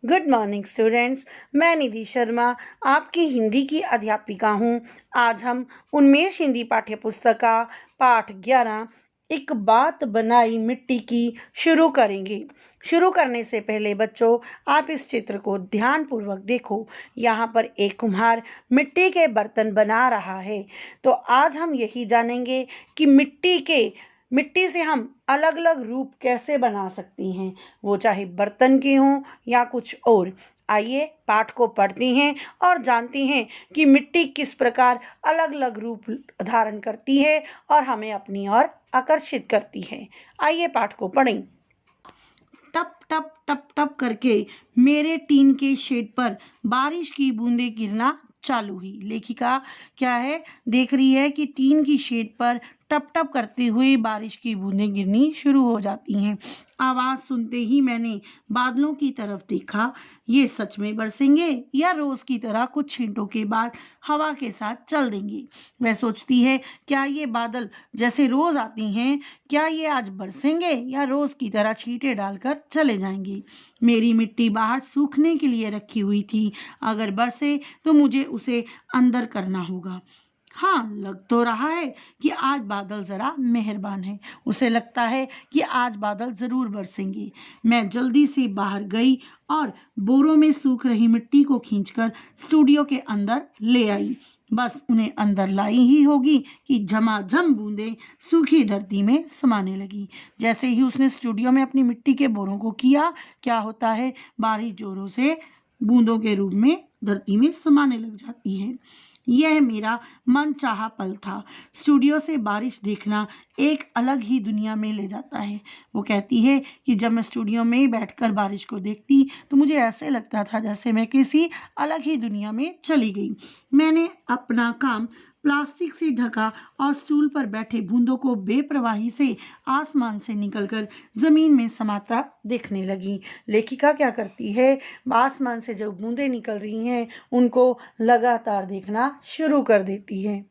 Good morning students. मैं निधि शर्मा आपकी हिंदी की अध्यापिका हूँ। आज हम उन्मेष हिंदी पाठ्य पुस्तक का पाठ 11 एक बात बनाई मिट्टी की शुरू करेंगे। शुरू करने से पहले बच्चों, आप इस चित्र को ध्यानपूर्वक देखो। यहाँ पर एक कुम्हार मिट्टी के बर्तन बना रहा है। तो आज हम यही जानेंगे कि मिट्टी से हम अलग अलग रूप कैसे बना सकते हैं, वो चाहे बर्तन के हों या कुछ और। आइए पाठ को पढ़ते हैं और जानते हैं कि मिट्टी किस प्रकार अलग अलग रूप धारण करती है और हमें अपनी ओर आकर्षित करती है। आइए पाठ को पढ़ें। टप टप टप टप करके मेरे टीन के शेड पर बारिश की बूंदें गिरना चालू हुई। लेखिका क्या है, देख रही है कि टीन की शेड पर टप टप करते हुए बारिश की बूंदें गिरनी शुरू हो जाती हैं। आवाज सुनते ही मैंने बादलों की तरफ देखा। ये सच में बरसेंगे या रोज की तरह कुछ छींटों के बाद हवा के साथ चल देंगे। वह सोचती है, क्या ये बादल जैसे रोज आती हैं, क्या ये आज बरसेंगे या रोज की तरह छींटे डालकर चले जाएंगे। मेरी मिट्टी बाहर सूखने के लिए रखी हुई थी। अगर बरसे तो मुझे उसे अंदर करना होगा। हाँ, लग तो रहा है कि आज बादल जरा मेहरबान है। उसे लगता है कि आज बादल जरूर बरसेंगे। मैं जल्दी से बाहर गई और बोरों में सूख रही मिट्टी को खींचकर स्टूडियो के अंदर ले आई। बस उन्हें अंदर लाई ही होगी कि झमाझम बूंदें सूखी धरती में समाने लगी। जैसे ही उसने स्टूडियो में अपनी मिट्टी के बोरों को किया, क्या होता है, बारिश जोरों से बूंदों के रूप में धरती में समाने लग जाती है। यह मेरा मनचाहा पल था। स्टूडियो से बारिश देखना एक अलग ही दुनिया में ले जाता है। वो कहती है कि जब मैं स्टूडियो में बैठकर बारिश को देखती तो मुझे ऐसे लगता था जैसे मैं किसी अलग ही दुनिया में चली गई। मैंने अपना काम प्लास्टिक से ढका और स्टूल पर बैठे बूंदों को बेप्रवाही से आसमान से निकलकर जमीन में समाता देखने लगी। लेखिका क्या करती है, आसमान से जो बूंदें निकल रही हैं उनको लगातार देखना शुरू कर देती है।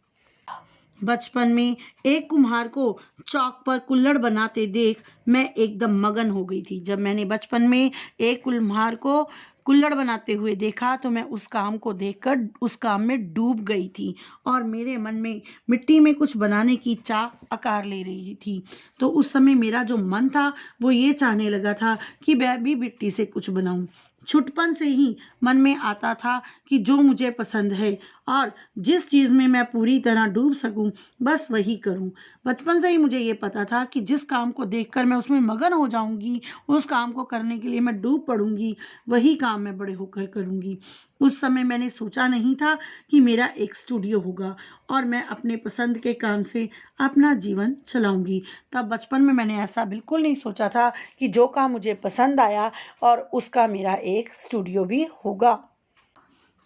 बचपन में एक कुम्हार को चौक पर कुल्हड़ बनाते देख मैं एकदम मगन हो गई थी। जब मैंने बचपन में एक कुम्हार को कुल्हड़ बनाते हुए देखा तो मैं उस काम को देखकर उस काम में डूब गई थी और मेरे मन में मिट्टी में कुछ बनाने की चाह आकार ले रही थी। तो उस समय मेरा जो मन था वो ये चाहने लगा था कि मैं भी मिट्टी से कुछ बनाऊं। छुटपन से ही मन में आता था कि जो मुझे पसंद है और जिस चीज़ में मैं पूरी तरह डूब सकूं बस वही करूं। बचपन से ही मुझे ये पता था कि जिस काम को देखकर मैं उसमें मगन हो जाऊंगी, उस काम को करने के लिए मैं डूब पड़ूंगी, वही काम मैं बड़े होकर करूंगी। उस समय मैंने सोचा नहीं था कि मेरा एक स्टूडियो होगा और मैं अपने पसंद के काम से अपना जीवन चलाऊंगी। तब बचपन में मैंने ऐसा बिल्कुल नहीं सोचा था कि जो काम मुझे पसंद आया और उसका मेरा एक स्टूडियो भी होगा।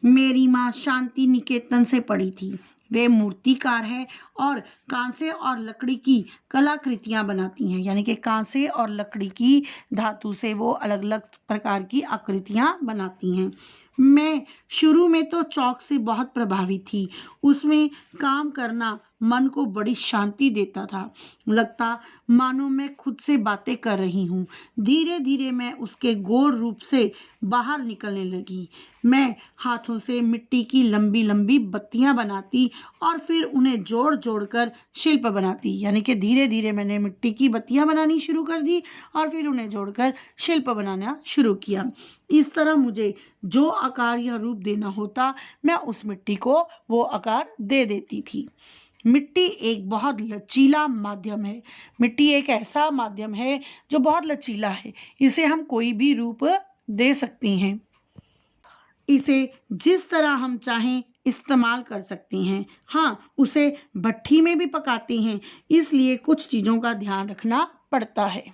मेरी माँ शांति निकेतन से पढ़ी थी। वे मूर्तिकार है और कांसे और लकड़ी की कलाकृतियां बनाती हैं, यानी कि कांसे और लकड़ी की धातु से वो अलग अलग प्रकार की आकृतियां बनाती हैं। मैं शुरू में तो चौक से बहुत प्रभावित थी। उसमें काम करना मन को बड़ी शांति देता था। लगता मानो मैं खुद से बातें कर रही हूँ। धीरे धीरे मैं उसके गोल रूप से बाहर निकलने लगी। मैं हाथों से मिट्टी की लंबी लंबी बत्तियां बनाती और फिर उन्हें जोड़ जोड़ कर शिल्प बनाती, यानी कि धीरे धीरे मैंने मिट्टी की बत्तियां बनानी शुरू कर दी और फिर उन्हें जोड़कर शिल्प बनाना शुरू किया। इस तरह मुझे जो आकार या रूप देना होता मैं उस मिट्टी को वो आकार दे देती थी। मिट्टी एक बहुत लचीला माध्यम है। मिट्टी एक ऐसा माध्यम है जो बहुत लचीला है। इसे हम कोई भी रूप दे सकते हैं। इसे जिस तरह हम चाहें इस्तेमाल कर सकते हैं। हाँ, उसे भट्ठी में भी पकाते हैं, इसलिए कुछ चीज़ों का ध्यान रखना पड़ता है।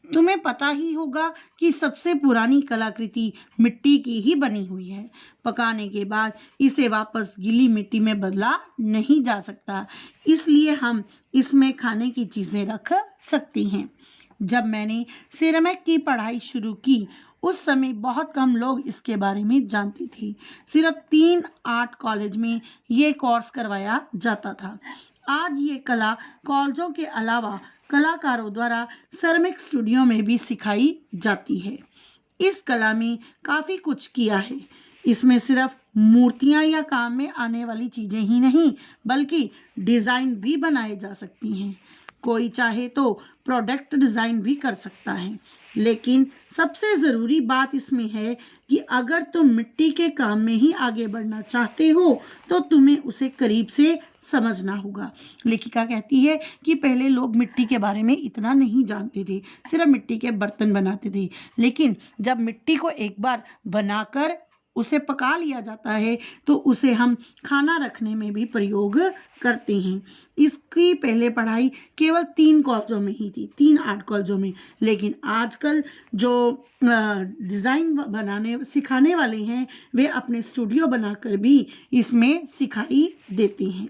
तुम्हें पता ही होगा कि सबसे पुरानी कलाकृति मिट्टी की ही बनी हुई है। पकाने के बाद इसे वापस गीली मिट्टी में बदला नहीं जा सकता, इसलिए हम इसमें खाने की चीज़ें रख सकते हैं। जब मैंने सिरेमिक की पढ़ाई शुरू की उस समय बहुत कम लोग इसके बारे में जानते थे। सिर्फ 3 आर्ट कॉलेज में ये कोर्स करवाया जाता था। आज ये कला कॉलेजों के अलावा कलाकारों द्वारा सिरेमिक स्टूडियो में भी सिखाई जाती है। इस कला में काफ़ी कुछ किया है। इसमें सिर्फ मूर्तियां या काम में आने वाली चीजें ही नहीं बल्कि डिजाइन भी बनाए जा सकती हैं। कोई चाहे तो प्रोडक्ट डिजाइन भी कर सकता है, लेकिन सबसे ज़रूरी बात इसमें है कि अगर तुम मिट्टी के काम में ही आगे बढ़ना चाहते हो तो तुम्हें उसे करीब से समझना होगा। लेखिका कहती है कि पहले लोग मिट्टी के बारे में इतना नहीं जानते थे, सिर्फ मिट्टी के बर्तन बनाते थे, लेकिन जब मिट्टी को एक बार बनाकर उसे पका लिया जाता है तो उसे हम खाना रखने में भी प्रयोग करते हैं। इसकी पहले पढ़ाई केवल 3 कॉलेजों में ही थी, 3 आर्ट कॉलेजों में, लेकिन आजकल जो डिज़ाइन बनाने सिखाने वाले हैं वे अपने स्टूडियो बनाकर भी इसमें सिखाई देते हैं।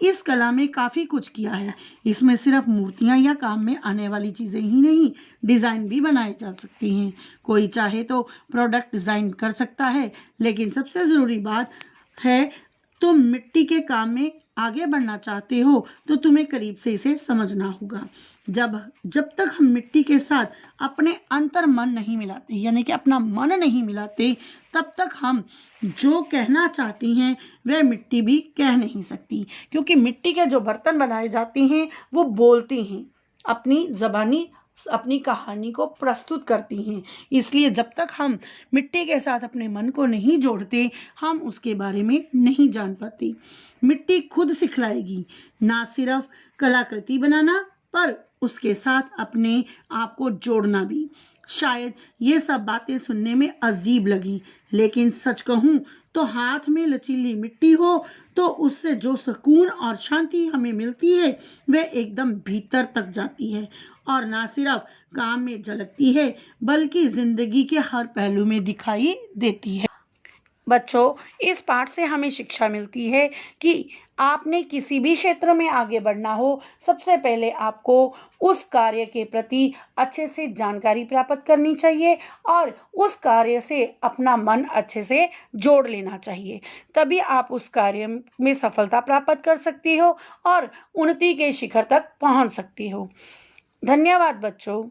इस कला में काफ़ी कुछ किया है। इसमें सिर्फ मूर्तियां या काम में आने वाली चीज़ें ही नहीं, डिज़ाइन भी बनाए जा सकती हैं। कोई चाहे तो प्रोडक्ट डिज़ाइन कर सकता है, लेकिन सबसे ज़रूरी बात है तुम मिट्टी के काम में आगे बढ़ना चाहते हो तो तुम्हें करीब से इसे समझना होगा। जब तक हम मिट्टी के साथ अपने अंतर मन नहीं मिलाते, यानी कि अपना मन नहीं मिलाते, तब तक हम जो कहना चाहते हैं वह मिट्टी भी कह नहीं सकती, क्योंकि मिट्टी के जो बर्तन बनाए जाते हैं वो बोलते हैं, अपनी ज़बानी अपनी कहानी को प्रस्तुत करती हैं। इसलिए जब तक हम मिट्टी के साथ अपने मन को नहीं जोड़ते हम उसके बारे में नहीं जान पाते। मिट्टी खुद सिखलाएगी, ना सिर्फ कलाकृति बनाना पर उसके साथ अपने आप को जोड़ना भी। शायद ये सब बातें सुनने में अजीब लगी, लेकिन सच कहूँ तो हाथ में लचीली मिट्टी हो तो उससे जो सुकून और शांति हमें मिलती है वह एकदम भीतर तक जाती है और ना सिर्फ काम में झलकती है बल्कि जिंदगी के हर पहलू में दिखाई देती है। बच्चों, इस पाठ से हमें शिक्षा मिलती है कि आपने किसी भी क्षेत्र में आगे बढ़ना हो, सबसे पहले आपको उस कार्य के प्रति अच्छे से जानकारी प्राप्त करनी चाहिए और उस कार्य से अपना मन अच्छे से जोड़ लेना चाहिए। तभी आप उस कार्य में सफलता प्राप्त कर सकती हो और उन्नति के शिखर तक पहुंच सकती हो। धन्यवाद बच्चों।